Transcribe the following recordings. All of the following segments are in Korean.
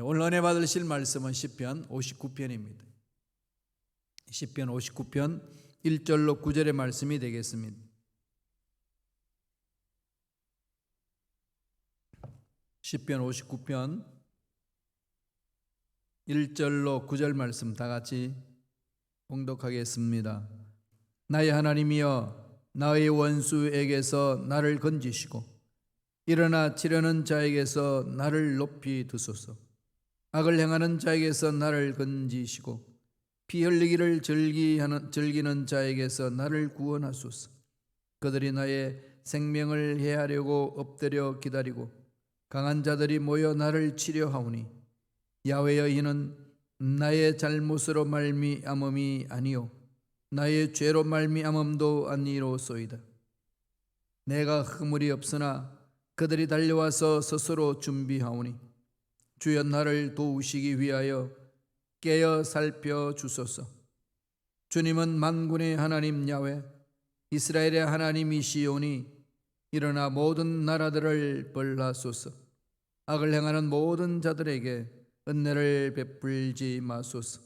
오늘 은혜 받으실 말씀은 시편 59편입니다. 시편 59편 1절로 9절의 말씀이 되겠습니다. 시편 59편 1절로 9절 말씀 다 같이 봉독하겠습니다. 나의 하나님이여, 나의 원수에게서 나를 건지시고 일어나 치려는 자에게서 나를 높이 드소서. 악을 행하는 자에게서 나를 건지시고 피 흘리기를 즐기는 자에게서 나를 구원하소서. 그들이 나의 생명을 해하려고 엎드려 기다리고 강한 자들이 모여 나를 치려하오니 야훼여, 이는 나의 잘못으로 말미암음이 아니요 나의 죄로 말미암음도 아니로소이다. 내가 허물이 없으나 그들이 달려와서 스스로 준비하오니 주여, 나를 도우시기 위하여 깨어 살펴주소서. 주님은 만군의 하나님 야훼, 이스라엘의 하나님이시오니 일어나 모든 나라들을 벌하소서. 악을 행하는 모든 자들에게 은혜를 베풀지 마소서.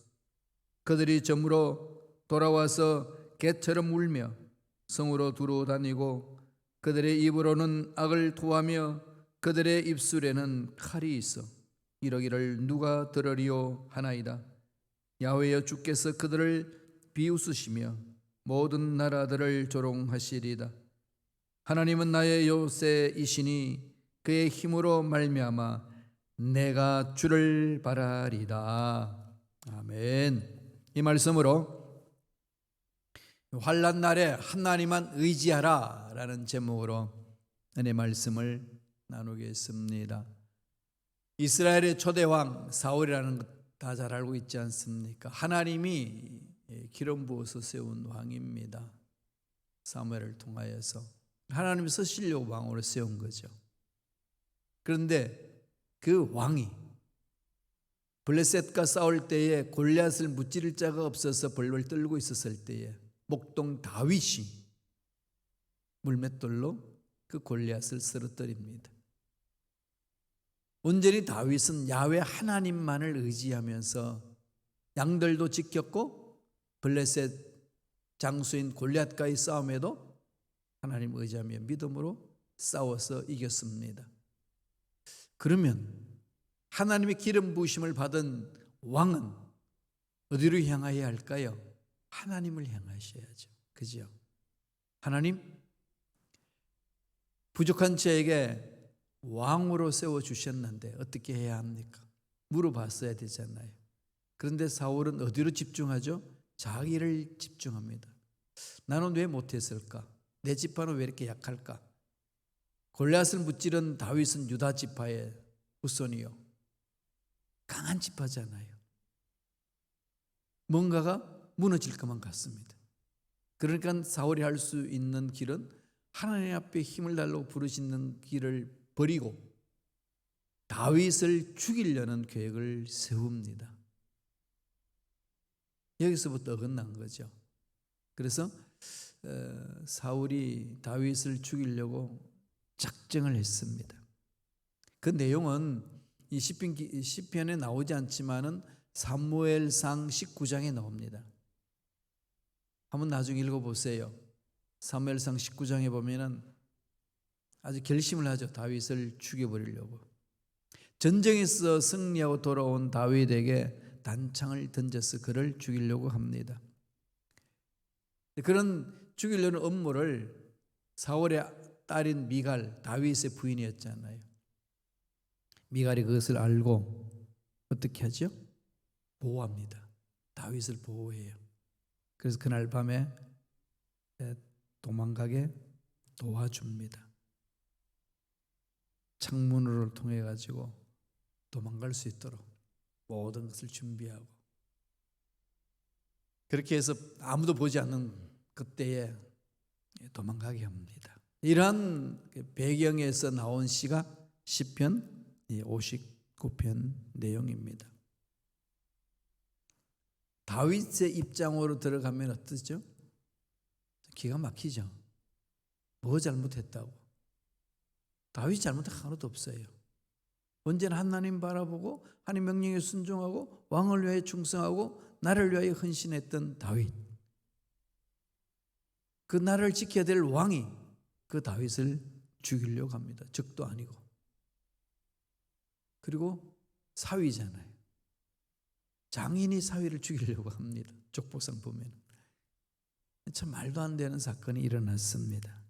그들이 점으로 돌아와서 개처럼 울며 성으로 두루 다니고 그들의 입으로는 악을 토하며 그들의 입술에는 칼이 있어 이러기를 누가 들으리오 하나이다. 야훼여, 주께서 그들을 비웃으시며 모든 나라들을 조롱하시리이다. 하나님은 나의 요새이시니 그의 힘으로 말미암아 내가 주를 바라리다. 아멘. 이 말씀으로 환난 날에 하나님만 의지하라 라는 제목으로 은혜 말씀을 나누겠습니다. 이스라엘의 초대왕 사울이라는 것 다 잘 알고 있지 않습니까? 하나님이 기름 부어서 세운 왕입니다. 사무엘을 통하여서 하나님이 쓰시려고 왕으로 세운 거죠. 그런데 그 왕이 블레셋과 싸울 때에 골리앗을 무찌를 자가 없어서 벌벌 떨고 있었을 때에 목동 다윗이 물맷돌로 그 골리앗을 쓰러뜨립니다. 온전히 다윗은 야훼 하나님만을 의지하면서 양들도 지켰고 블레셋 장수인 골리앗과의 싸움에도 하나님 의지하며 믿음으로 싸워서 이겼습니다. 그러면 하나님의 기름 부으심을 받은 왕은 어디로 향하여야 할까요? 하나님을 향하셔야죠. 그죠? 하나님, 부족한 자에게 왕으로 세워주셨는데 어떻게 해야 합니까? 물어봤어야 되잖아요. 그런데 사울은 어디로 집중하죠? 자기를 집중합니다. 나는 왜 못했을까? 내 지파는 왜 이렇게 약할까? 골리앗을 무찌른 다윗은 유다 지파의 후손이요, 강한 지파잖아요. 뭔가가 무너질 것만 같습니다. 그러니까 사울이 할 수 있는 길은 하나님 앞에 힘을 달라고 부르시는 길을 버리고 다윗을 죽이려는 계획을 세웁니다. 여기서부터 어긋난 거죠. 그래서 사울이 다윗을 죽이려고 작정을 했습니다. 그 내용은 이 시편에 나오지 않지만은 사무엘상 19장에 나옵니다. 한번 나중에 읽어보세요. 사무엘상 19장에 보면은 아주 결심을 하죠. 다윗을 죽여버리려고. 전쟁에서 승리하고 돌아온 다윗에게 단창을 던져서 그를 죽이려고 합니다. 그런 죽이려는 업무를 사울의 딸인 미갈, 다윗의 부인이었잖아요. 미갈이 그것을 알고 어떻게 하죠? 보호합니다. 다윗을 보호해요. 그래서 그날 밤에 도망가게 도와줍니다. 창문으로 통해 가지고 도망갈 수 있도록 모든 것을 준비하고, 그렇게 해서 아무도 보지 않는 그때에 도망가게 합니다. 이러한 배경에서 나온 시가 시편 59편 내용입니다. 다윗의 입장으로 들어가면 어떠죠? 기가 막히죠. 뭐 잘못했다고? 다윗이 잘못한 게 하나도 없어요. 언제나 하나님 바라보고 하나님 명령에 순종하고 왕을 위하여 충성하고 나를 위하여 헌신했던 다윗. 그 나라를 지켜야 될 왕이 그 다윗을 죽이려고 합니다. 적도 아니고. 그리고 사위잖아요. 장인이 사위를 죽이려고 합니다. 족보상 보면. 참 말도 안 되는 사건이 일어났습니다.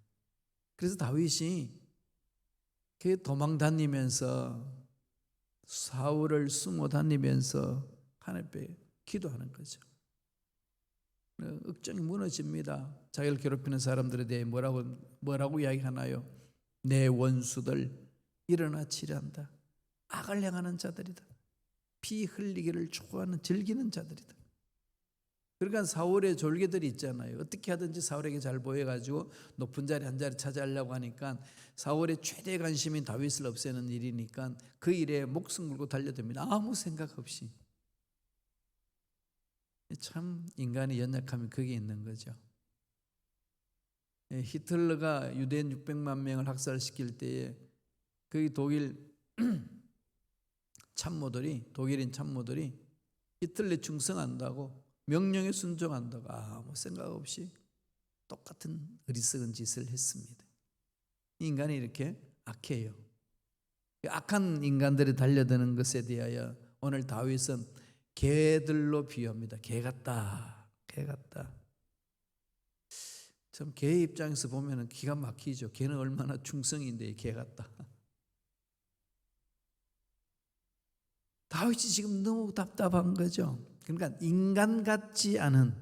그래서 다윗이 도망 다니면서 사울을 숨어 다니면서 하나님 앞에 기도하는 거죠. 억장이 무너집니다. 자기를 괴롭히는 사람들에 대해 뭐라고 이야기하나요? 내 원수들 일어나 치려한다. 악을 행하는 자들이다. 피 흘리기를 좋아하는 즐기는 자들이다. 그러니까 사울의 졸개들이 있잖아요. 어떻게 하든지 사울에게 잘 보여가지고 높은 자리 한 자리 차지하려고 하니까 사울의 최대 관심인 다윗을 없애는 일이니까 그 일에 목숨 걸고 달려듭니다. 아무 생각 없이. 참 인간의 연약함이 거기에 있는 거죠. 히틀러가 유대인 600만 명을 학살시킬 때에 거기 독일인 참모들이 히틀러에 충성한다고 명령에 순종한다고 아무 생각 없이 똑같은 어리석은 짓을 했습니다. 인간이 이렇게 악해요. 악한 인간들이 달려드는 것에 대하여 오늘 다윗은 개들로 비유합니다. 개 같다. 참 개의 입장에서 보면 기가 막히죠. 개는 얼마나 충성인데 개 같다. 다윗이 지금 너무 답답한 거죠. 그러니까 인간 같지 않은,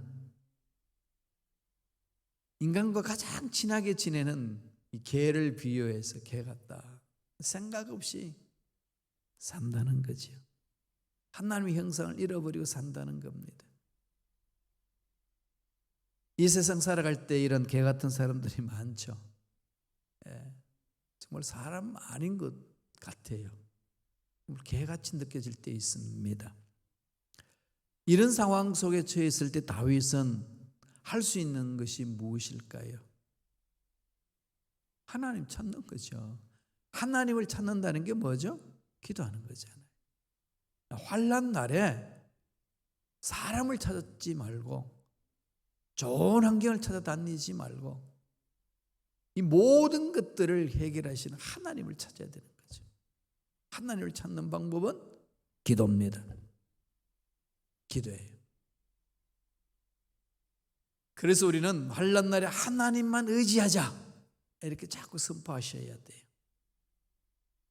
인간과 가장 친하게 지내는 이 개를 비유해서 개 같다. 생각 없이 산다는 거죠. 하나님의 형상을 잃어버리고 산다는 겁니다. 이 세상 살아갈 때 이런 개 같은 사람들이 많죠. 정말 사람 아닌 것 같아요. 개같이 느껴질 때 있습니다. 이런 상황 속에 처했을 때 다윗은 할 수 있는 것이 무엇일까요? 하나님 찾는 거죠. 하나님을 찾는다는 게 뭐죠? 기도하는 거잖아요. 환난 날에 사람을 찾지 말고 좋은 환경을 찾아다니지 말고 이 모든 것들을 해결하시는 하나님을 찾아야 되는 거죠. 하나님을 찾는 방법은 기도입니다. 기도예요. 그래서 우리는 환난 날에 하나님만 의지하자 이렇게 자꾸 선포하셔야 돼요.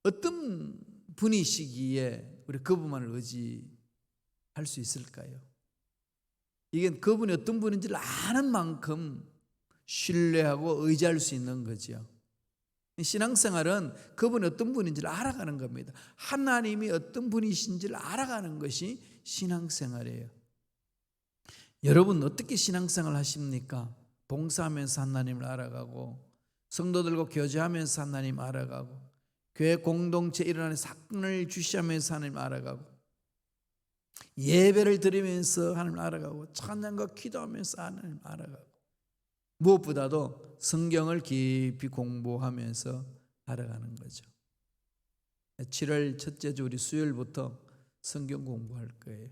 어떤 분이시기에 우리 그분만을 의지할 수 있을까요? 이게 그분이 어떤 분인지를 아는 만큼 신뢰하고 의지할 수 있는 거죠. 신앙생활은 그분이 어떤 분인지를 알아가는 겁니다. 하나님이 어떤 분이신지를 알아가는 것이 신앙생활이에요. 여러분 어떻게 신앙생활 하십니까? 봉사하면서 하나님을 알아가고 성도들과 교제하면서 하나님 알아가고 교회 공동체에 일어나는 사건을 주시하면서 하나님 알아가고 예배를 드리면서 하나님 알아가고 찬양과 기도하면서 하나님 알아가고 무엇보다도 성경을 깊이 공부하면서 알아가는 거죠. 7월 첫째 주 우리 수요일부터 성경 공부할 거예요.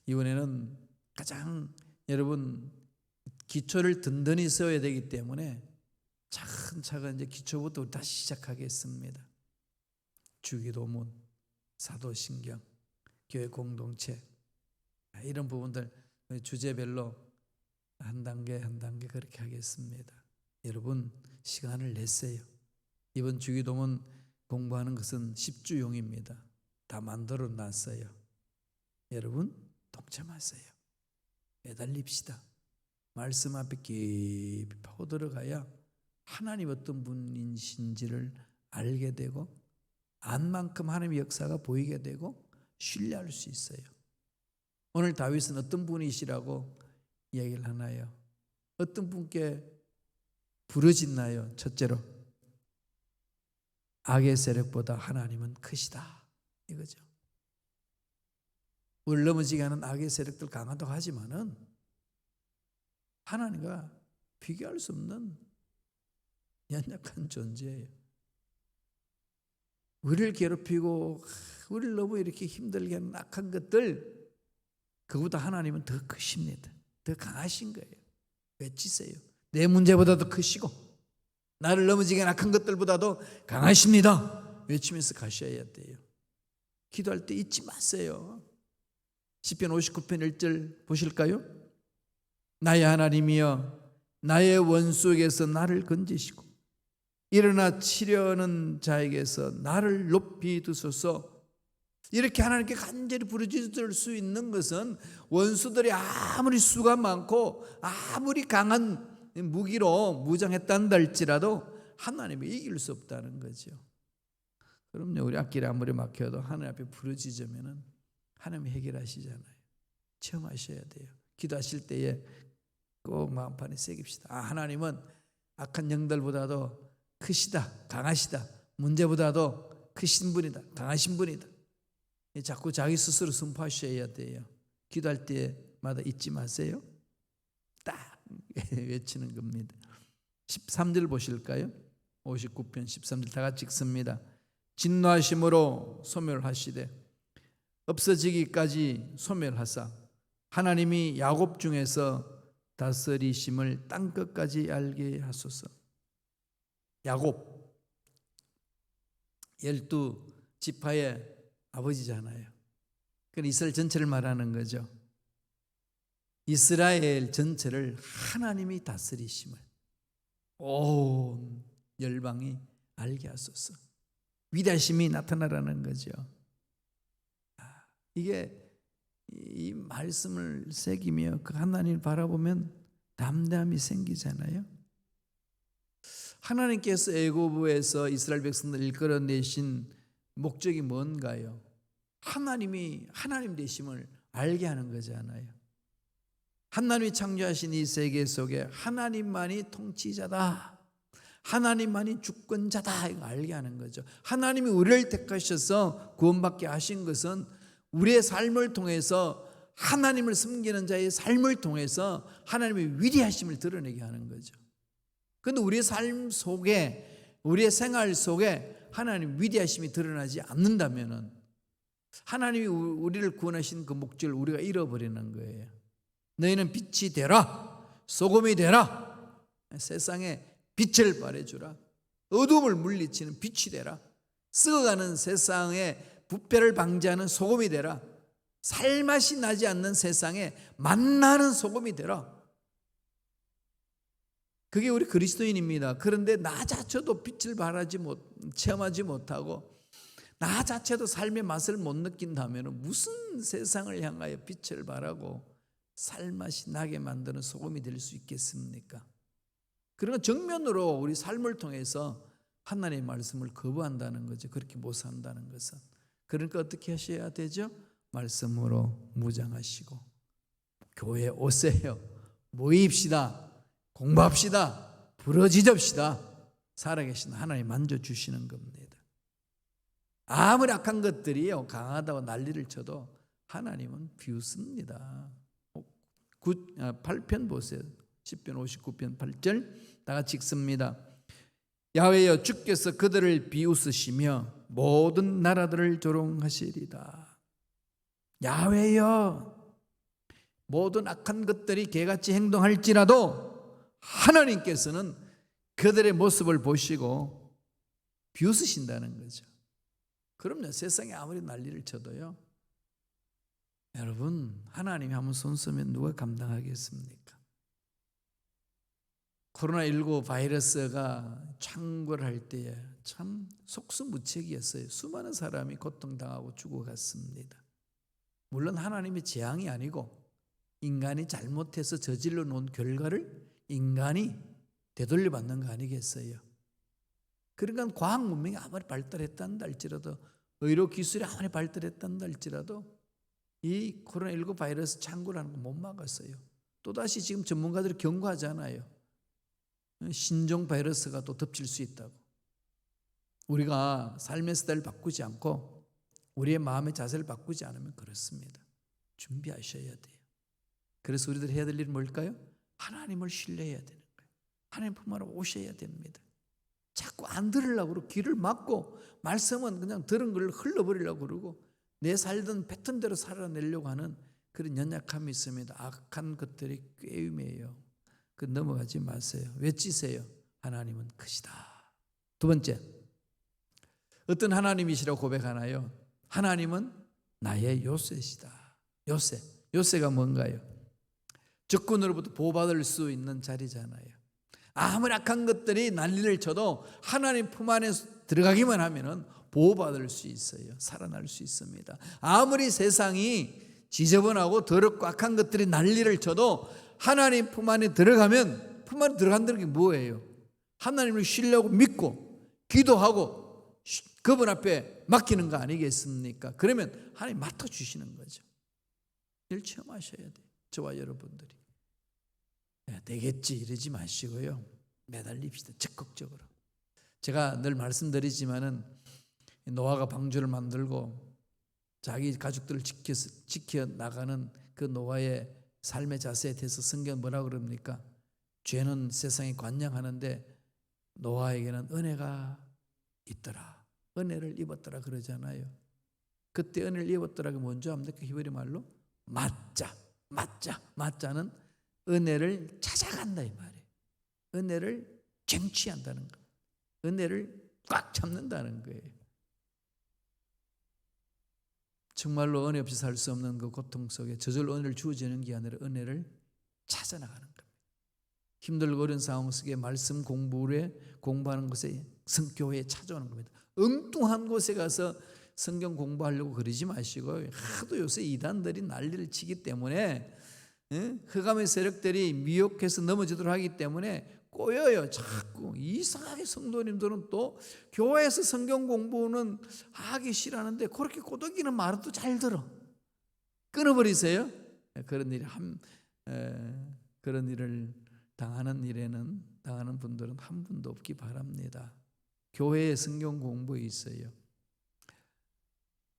이번에는 가장 여러분 기초를 든든히 세워야 되기 때문에 차근차근 이제 기초부터 우리 다시 시작하겠습니다. 주기도문, 사도신경, 교회 공동체 이런 부분들 주제별로 한 단계 그렇게 하겠습니다. 여러분 시간을 내세요. 이번 주기도문 공부하는 것은 10주용입니다. 다 만들어 놨어요. 여러분 동참하세요. 매달립시다. 말씀 앞에 깊이 파고 들어가야 하나님 어떤 분이신지를 알게 되고 안 만큼 하나님의 역사가 보이게 되고 신뢰할 수 있어요. 오늘 다윗은 어떤 분이시라고 이야기를 하나요? 어떤 분께 부르짖나요? 첫째로 악의 세력보다 하나님은 크시다 이거죠. 우리를 넘어지게 하는 악의 세력들 강하다고 하지만은 하나님과 비교할 수 없는 연약한 존재예요. 우리를 괴롭히고 우리를 너무 이렇게 힘들게 하는 악한 것들, 그보다 하나님은 더 크십니다. 더 강하신 거예요. 외치세요. 내 문제보다도 크시고 나를 넘어지게 하는 악한 것들보다도 강하십니다. 외치면서 가셔야 돼요. 기도할 때 잊지 마세요. 시편 59편 1절 보실까요? 나의 하나님이여 나의 원수에게서 나를 건지시고 일어나 치려는 자에게서 나를 높이 두소서. 이렇게 하나님께 간절히 부르짖을 수 있는 것은 원수들이 아무리 수가 많고 아무리 강한 무기로 무장했단다 할지라도 하나님이 이길 수 없다는 거죠. 그럼요, 우리 앞길에 아무리 막혀도 하나님 앞에 부르짖으면 하나님이 해결하시잖아요. 체험하셔야 돼요. 기도하실 때에 꼭 마음판에 새깁시다. 하나님은 악한 영들보다도 크시다, 강하시다, 문제보다도 크신 분이다, 강하신 분이다. 자꾸 자기 스스로 선포하셔야 돼요. 기도할 때마다 잊지 마세요. 딱 외치는 겁니다. 13절 보실까요? 59편 13절 다 같이 읽습니다. 진노하심으로 소멸하시되 없어지기까지 소멸하사 하나님이 야곱 중에서 다스리심을 땅끝까지 알게 하소서. 야곱 12지파의 아버지잖아요. 그건 이스라엘 전체를 말하는 거죠. 이스라엘 전체를 하나님이 다스리심을 온 열방이 알게 하소서. 위대하심이 나타나라는 거죠. 이게 이 말씀을 새기며 그 하나님을 바라보면 담대함이 생기잖아요. 하나님께서 애고부에서 이스라엘 백성들을 이끌어내신 목적이 뭔가요? 하나님이 하나님 되심을 알게 하는 거잖아요. 하나님이 창조하신 이 세계 속에 하나님만이 통치자다, 하나님만이 주권자다, 이거 알게 하는 거죠. 하나님이 우리를 택하셔서 구원받게 하신 것은 우리의 삶을 통해서 하나님을 섬기는 자의 삶을 통해서 하나님의 위대하심을 드러내게 하는 거죠. 그런데 우리의 삶 속에, 우리의 생활 속에 하나님 위대하심이 드러나지 않는다면 하나님이 우리를 구원하신 그 목적을 우리가 잃어버리는 거예요. 너희는 빛이 되라, 소금이 되라, 세상에 빛을 발해주라, 어둠을 물리치는 빛이 되라, 썩어가는 세상에 부패를 방지하는 소금이 되라, 살맛이 나지 않는 세상에 맛나는 소금이 되라. 그게 우리 그리스도인입니다. 그런데 나 자체도 빛을 체험하지 못하고 나 자체도 삶의 맛을 못 느낀다면 무슨 세상을 향하여 빛을 발하고 살맛이 나게 만드는 소금이 될 수 있겠습니까? 그러나 정면으로 우리 삶을 통해서 하나님의 말씀을 거부한다는 거죠. 그렇게 못 산다는 것은. 그러니까 어떻게 하셔야 되죠? 말씀으로 무장하시고 교회에 오세요. 모입시다. 공부합시다. 부르짖읍시다. 살아계신 하나님 만져주시는 겁니다. 아무리 악한 것들이요 강하다고 난리를 쳐도 하나님은 비웃습니다. 8편 보세요. 10편 59편 8절 다 같이 읽습니다. 야훼여 주께서 그들을 비웃으시며 모든 나라들을 조롱하시리다. 야훼여, 모든 악한 것들이 개같이 행동할지라도 하나님께서는 그들의 모습을 보시고 비웃으신다는 거죠. 그럼요, 세상에 아무리 난리를 쳐도요, 여러분 하나님이 한번 손 쓰면 누가 감당하겠습니까? 코로나19 바이러스가 창궐 할 때에 참 속수무책이었어요. 수많은 사람이 고통당하고 죽어갔습니다. 물론 하나님의 재앙이 아니고 인간이 잘못해서 저질러 놓은 결과를 인간이 되돌려 받는 거 아니겠어요? 그러니까 과학 문명이 아무리 발달했단다 할지라도, 의료 기술이 아무리 발달했단다 할지라도 이 코로나19 바이러스 창궐하는 거 못 막았어요. 또다시 지금 전문가들이 경고하잖아요. 신종 바이러스가 또 덮칠 수 있다고. 우리가 삶의 스타일을 바꾸지 않고 우리의 마음의 자세를 바꾸지 않으면 그렇습니다. 준비하셔야 돼요. 그래서 우리들 해야 될 일은 뭘까요? 하나님을 신뢰해야 되는 거예요. 하나님 품 안으로 오셔야 됩니다. 자꾸 안 들으려고 그러고 귀를 막고 말씀은 그냥 들은 걸 흘러버리려고 그러고 내 살던 패턴대로 살아내려고 하는 그런 연약함이 있습니다. 악한 것들이 꾀임이에요. 그 넘어가지 마세요. 외치세요. 하나님은 크시다. 두 번째, 어떤 하나님이시라고 고백하나요? 하나님은 나의 요새시다. 요새가 뭔가요? 적군으로부터 보호받을 수 있는 자리잖아요. 아무리 악한 것들이 난리를 쳐도 하나님 품 안에 들어가기만 하면 보호받을 수 있어요. 살아날 수 있습니다. 아무리 세상이 지저분하고 더럽고 악한 것들이 난리를 쳐도 하나님 품 안에 들어가면, 품 안에 들어간다는 게 뭐예요? 하나님을 신뢰하고 믿고 기도하고 그분 앞에 맡기는 거 아니겠습니까? 그러면 하나님 맡아주시는 거죠. 이걸 체험하셔야 돼요. 저와 여러분들이. 되겠지 이러지 마시고요. 매달립시다. 적극적으로. 제가 늘 말씀드리지만은 노아가 방주를 만들고 자기 가족들을 지켜 나가는 그 노아의 삶의 자세에 대해서 성경 뭐라고 그럽니까? 죄는 세상에 관영하는데 노아에게는 은혜가 있더라. 은혜를 입었더라 그러잖아요. 그때 은혜를 입었더라가 뭔지 압니까? 히브리 말로 맞자는 은혜를 찾아간다 이 말이에요. 은혜를 쟁취한다는 거. 은혜를 꽉 잡는다는 거예요. 정말로 은혜 없이 살 수 없는 그 고통 속에 저절로 은혜를 주어지는 게 아니라 은혜를 찾아나가는 겁니다. 힘들고 어려운 상황 속에 말씀 공부하는 곳에 성교회에 찾아오는 겁니다. 엉뚱한 곳에 가서 성경 공부하려고 그러지 마시고 하도 요새 이단들이 난리를 치기 때문에 흑암의 세력들이 미혹해서 넘어지도록 하기 때문에 꼬여요. 자꾸 이상하게 성도님들은 또 교회에서 성경 공부는 하기 싫어하는데 그렇게 꼬드기는 말은 또 잘 들어. 끊어버리세요. 그런 일을 당하는 분들은 한 분도 없기 바랍니다. 교회에 성경 공부에 있어요.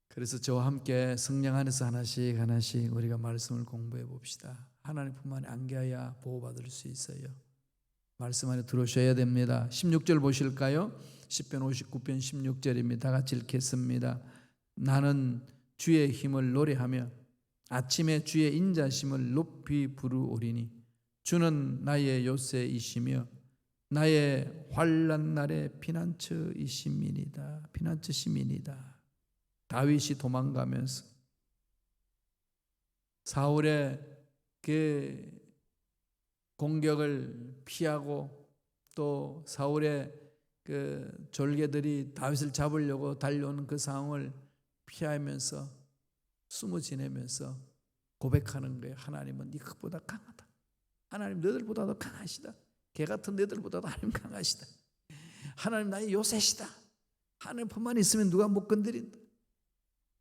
그래서 저와 함께 성령 안에서 하나씩 우리가 말씀을 공부해 봅시다. 하나님 품 안에 안겨야 보호받을 수 있어요. 말씀 안에 들어오셔야 됩니다. 16절 보실까요? 10편 59편 16절입니다. 다 같이 읽겠습니다. 나는 주의 힘을 노래하며 아침에 주의 인자심을 높이 부르오리니 주는 나의 요새이시며 나의 환난 날의 피난처이심이니이다. 다윗이 도망가면서 사울의 그 공격을 피하고 또 사울의 그 졸개들이 다윗을 잡으려고 달려오는 그 상황을 피하면서 숨어 지내면서 고백하는 거예요. 하나님은 네것보다 강하다. 하나님 너희들보다도 강하시다. 개 같은 너희들보다도 하나님 강하시다. 하나님 나의 요새시다. 하나님 품만 있으면 누가 못 건드린다.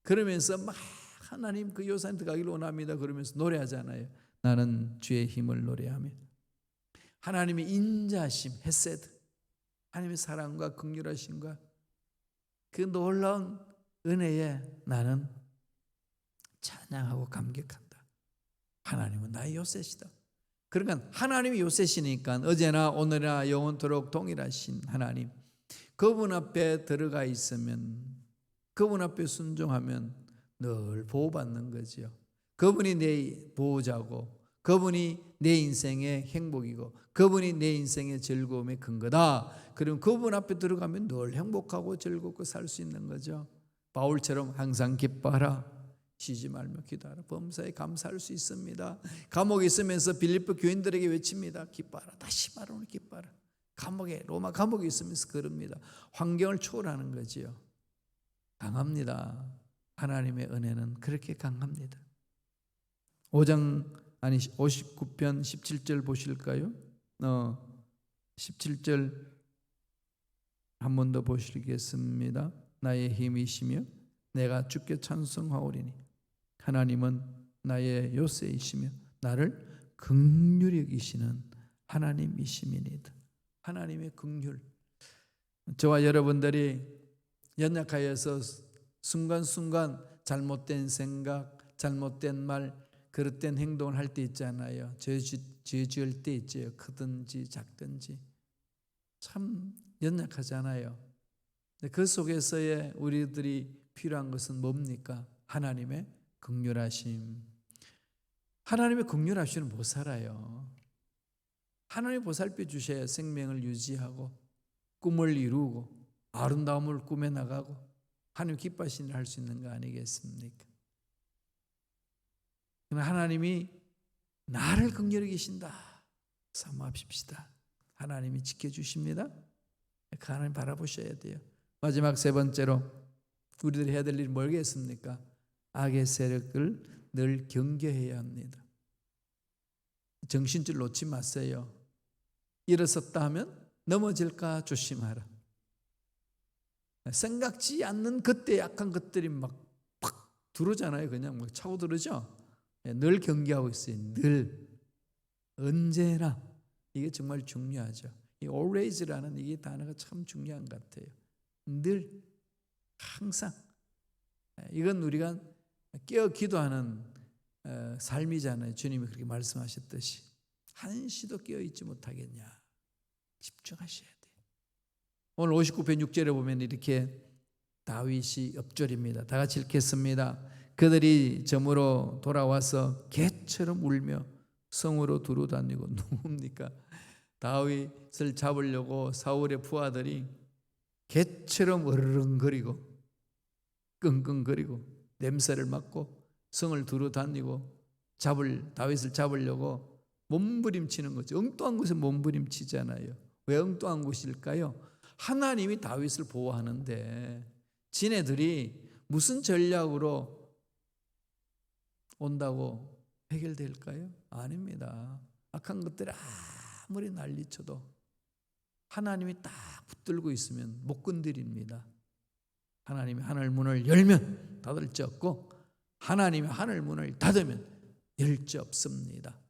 그러면서 막 하나님 그 요새에 들어가기를 원합니다. 그러면서 노래하잖아요. 나는 주의 힘을 노래하며 하나님의 인자심, 헤세드, 하나님의 사랑과 긍휼하심과 그 놀라운 은혜에 나는 찬양하고 감격한다. 하나님은 나의 요새시다. 그러니까 하나님이 요새시니까 어제나 오늘이나 영원토록 동일하신 하나님, 그분 앞에 들어가 있으면, 그분 앞에 순종하면 늘 보호받는 거지요. 그분이 내 보호자고 그분이 내 인생의 행복이고 그분이 내 인생의 즐거움의 근거다. 그럼 그분 앞에 들어가면 늘 행복하고 즐겁고 살 수 있는 거죠. 바울처럼 항상 기뻐하라, 쉬지 말며 기도하라, 범사에 감사할 수 있습니다. 감옥에 있으면서 빌립보 교인들에게 외칩니다. 기뻐하라. 다시 말하면 기뻐하라. 로마 감옥에 있으면서 그럽니다. 환경을 초월하는 거지요. 강합니다. 하나님의 은혜는 그렇게 강합니다. 59편 17절 보실까요? 17절 한 번 더 보시겠습니다. 나의 힘이시며 내가 주께 찬송하오리니 하나님은 나의 요새이시며 나를 긍휼히 여기시는 하나님이시니이다. 하나님의 긍휼. 저와 여러분들이 연약하여서 순간순간 잘못된 생각, 잘못된 말, 그릇된 행동을 할 때 있잖아요. 죄 지을 때 있죠. 크든지 작든지. 참 연약하잖아요. 그 속에서의 우리들이 필요한 것은 뭡니까? 하나님의 긍휼하심. 하나님의 긍휼하심은 못 살아요. 하나님 보살펴 주셔야 생명을 유지하고 꿈을 이루고 아름다움을 꾸며나가고 하나님 기뻐하시는 일을 할 수 있는 거 아니겠습니까? 하나님이 나를 긍휼히 계신다 사모합시다. 하나님이 지켜주십니다. 그 하나님 바라보셔야 돼요. 마지막 세 번째로 우리들이 해야 될 일이 뭐겠습니까? 악의 세력을 늘 경계해야 합니다. 정신줄 놓지 마세요. 일어섰다 하면 넘어질까 조심하라. 생각지 않는 그때 약한 것들이 막 팍 들어오잖아요. 그냥 막 차고 들어오죠. 늘 경계하고 있어요. 늘 언제나. 이게 정말 중요하죠. 이 always라는 이 단어가 참 중요한 것 같아요. 늘 항상. 이건 우리가 깨어 기도하는 삶이잖아요. 주님이 그렇게 말씀하셨듯이 한시도 깨어 있지 못하겠냐. 집중하셔야 돼요. 오늘 59편 6절에 보면 이렇게 다윗이 엎절입니다. 다 같이 읽겠습니다. 그들이 점으로 돌아와서 개처럼 울며 성으로 두루다니고. 누굽니까? 다윗을 잡으려고 사울의 부하들이 개처럼 으르렁거리고 끙끙거리고 냄새를 맡고 성을 두루다니고 다윗을 잡으려고 몸부림치는 거죠. 엉뚱한 곳에 몸부림치잖아요. 왜 엉뚱한 곳일까요? 하나님이 다윗을 보호하는데 지네들이 무슨 전략으로 온다고 해결될까요? 아닙니다. 악한 것들이 아무리 난리쳐도 하나님이 딱 붙들고 있으면 못 건드립니다. 하나님이 하늘 문을 열면 닫을 수 없고 하나님이 하늘 문을 닫으면 열 수 없습니다.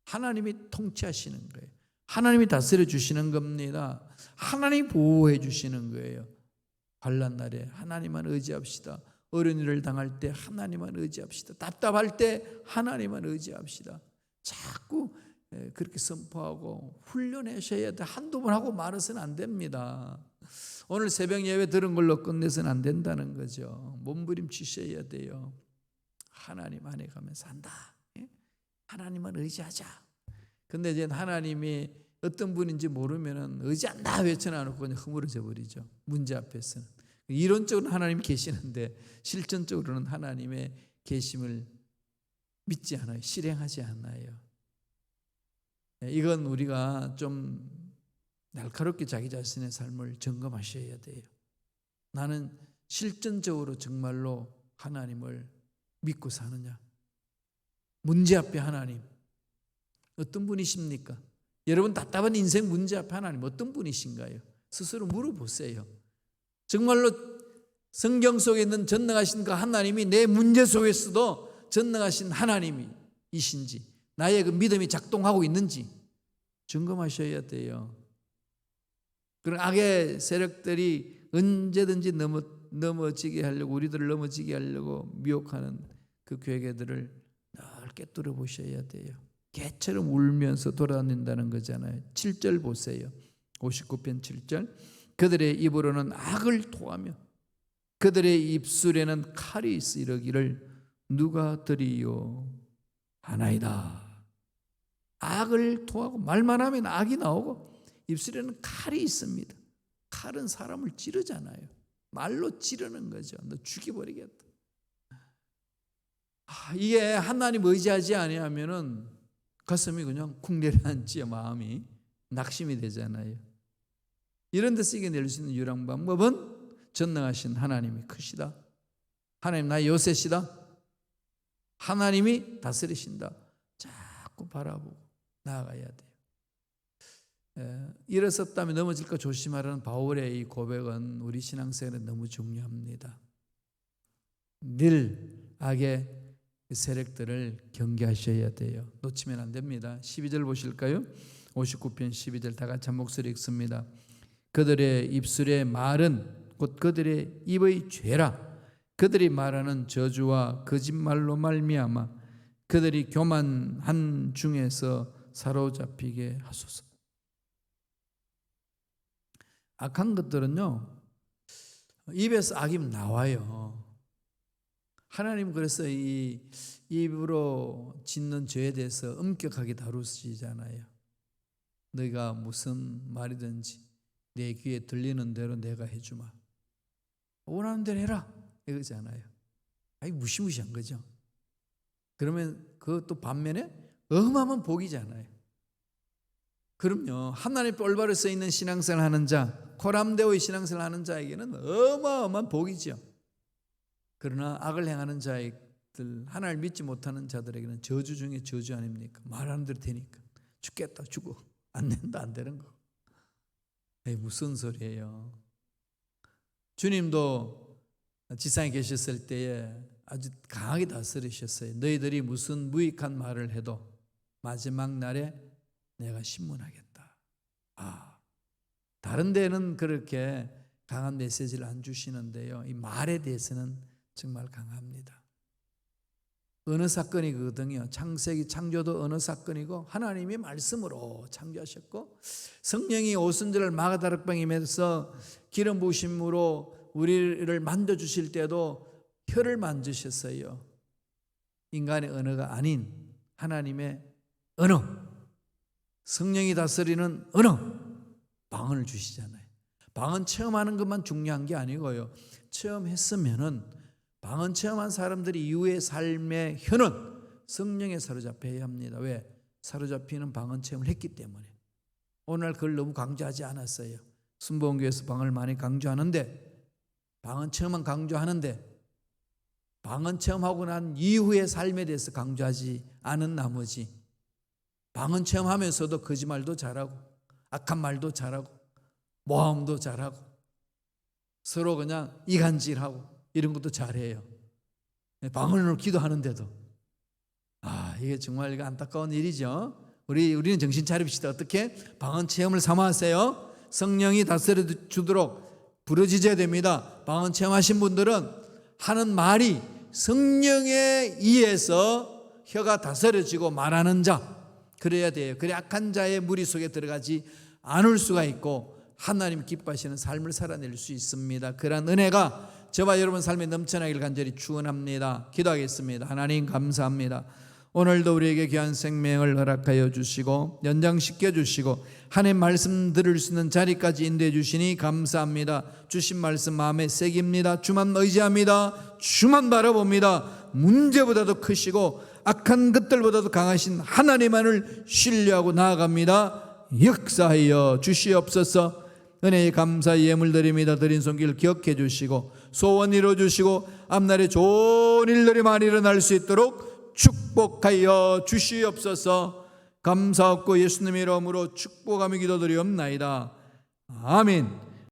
하나님이 통치하시는 거예요. 하나님이 다스려 주시는 겁니다. 하나님이 보호해 주시는 거예요. 환난 날에 하나님만 의지합시다. 어려운 일을 당할 때 하나님만 의지합시다. 답답할 때 하나님만 의지합시다. 자꾸 그렇게 선포하고 훈련하셔야 돼. 한두 번 하고 말아서는 안 됩니다. 오늘 새벽 예배 들은 걸로 끝내서는 안 된다는 거죠. 몸부림치셔야 돼요. 하나님 안에 가면서 한다. 하나님만 의지하자. 근데 이제 하나님이 어떤 분인지 모르면 의지한다 외쳐놔놓고 그냥 흐물어져 버리죠. 문제 앞에서는. 이론적으로는 하나님이 계시는데 실전적으로는 하나님의 계심을 믿지 않아요. 실행하지 않아요. 이건 우리가 좀 날카롭게 자기 자신의 삶을 점검하셔야 돼요. 나는 실전적으로 정말로 하나님을 믿고 사느냐? 문제 앞에 하나님 어떤 분이십니까? 여러분 답답한 인생 문제 앞에 하나님 어떤 분이신가요? 스스로 물어보세요. 정말로 성경 속에 있는 전능하신 그 하나님이 내 문제 속에서도 전능하신 하나님이신지 나의 그 믿음이 작동하고 있는지 점검하셔야 돼요. 그런 악의 세력들이 언제든지 넘어지게 하려고 우리들을 넘어지게 하려고 미혹하는 그 괴계들을 늘 꿰뚫어 보셔야 돼요. 개처럼 울면서 돌아다닌다는 거잖아요. 7절 보세요. 59편 7절. 그들의 입으로는 악을 토하며 그들의 입술에는 칼이 있어 이르기를 누가 들이요 하나이다. 악을 토하고 말만 하면 악이 나오고 입술에는 칼이 있습니다. 칼은 사람을 찌르잖아요. 말로 찌르는 거죠. 너 죽여버리겠다. 이게 하나님 의지하지 아니하면은 가슴이 그냥 쿵 내려앉지요. 마음이 낙심이 되잖아요. 이런 데서 이겨낼 수 있는 유일한 방법은 전능하신 하나님이 크시다. 하나님 나의 요새시다. 하나님이 다스리신다. 자꾸 바라보고 나아가야 돼요. 일어섰다면 넘어질까 조심하라는 바울의 이 고백은 우리 신앙생활에 너무 중요합니다. 늘 악의 세력들을 경계하셔야 돼요. 놓치면 안 됩니다. 12절 보실까요? 59편 12절 다 같이 한 목소리 읽습니다. 그들의 입술의 말은 곧 그들의 입의 죄라. 그들이 말하는 저주와 거짓말로 말미암아 그들이 교만한 중에서 사로잡히게 하소서. 악한 것들은요, 입에서 악이 나와요. 하나님 그래서 이 입으로 짓는 죄에 대해서 엄격하게 다루시잖아요. 너희가 무슨 말이든지 내 귀에 들리는 대로 내가 해주마. 원하는 대로 해라 이거잖아요. 아이 무시무시한 거죠. 그러면 그것도 반면에 어마어마한 복이잖아요. 그럼요, 하나님의 올바로 써 있는 신앙생활 하는 자, 코람데오의 신앙생활 하는 자에게는 어마어마한 복이죠. 그러나 악을 행하는 자들, 하나님을 믿지 못하는 자들에게는 저주 중에 저주 아닙니까? 말하는 대로 되니까 죽겠다 죽어, 안 된다 안 되는 거. 에이, 무슨 소리예요. 주님도 지상에 계셨을 때에 아주 강하게 다스리셨어요. 너희들이 무슨 무익한 말을 해도 마지막 날에 내가 신문하겠다. 다른 데는 그렇게 강한 메시지를 안 주시는데요, 이 말에 대해서는 정말 강합니다. 어느 사건이거든요. 창세기 창조도 어느 사건이고 하나님이 말씀으로 창조하셨고, 성령이 오순절을 마가다락방에 매서 기름 부으심으로 우리를 만져주실 때도 혀를 만지셨어요. 인간의 언어가 아닌 하나님의 언어, 성령이 다스리는 언어, 방언을 주시잖아요. 방언 체험하는 것만 중요한 게 아니고요, 체험했으면은 방언 체험한 사람들이 이후의 삶의 혀는 성령에 사로잡혀야 합니다. 왜? 사로잡히는 방언 체험을 했기 때문에. 오늘 그걸 너무 강조하지 않았어요. 순복음교회에서 방언을 많이 강조하는데, 방언 체험만 강조하는데 방언 체험하고 난 이후의 삶에 대해서 강조하지 않은 나머지, 방언 체험하면서도 거짓말도 잘하고 악한 말도 잘하고 모함도 잘하고 서로 그냥 이간질하고 이런 것도 잘해요. 방언으로 기도하는데도. 이게 정말 이거 안타까운 일이죠. 우리는 정신 차립시다. 어떻게? 방언 체험을 삼아하세요. 성령이 다스려 주도록 부르짖어야 됩니다. 방언 체험하신 분들은 하는 말이 성령에 의해서 혀가 다스려지고 말하는 자, 그래야 돼요. 그래 악한 자의 무리 속에 들어가지 않을 수가 있고 하나님 기뻐하시는 삶을 살아낼 수 있습니다. 그러한 은혜가 저와 여러분 삶에 넘쳐나길 간절히 축원합니다. 기도하겠습니다. 하나님 감사합니다. 오늘도 우리에게 귀한 생명을 허락하여 주시고 연장시켜 주시고 하나님 말씀 들을 수 있는 자리까지 인도해 주시니 감사합니다. 주신 말씀 마음에 새깁니다. 주만 의지합니다. 주만 바라봅니다. 문제보다도 크시고 악한 것들보다도 강하신 하나님만을 신뢰하고 나아갑니다. 역사하여 주시옵소서. 은혜에 감사의 예물 드립니다. 드린 손길 기억해 주시고 소원 이루어 주시고 앞날에 좋은 일들이 많이 일어날 수 있도록 축복하여 주시옵소서. 감사하고 예수님의 이름으로 축복하며 기도드리옵나이다. 아멘.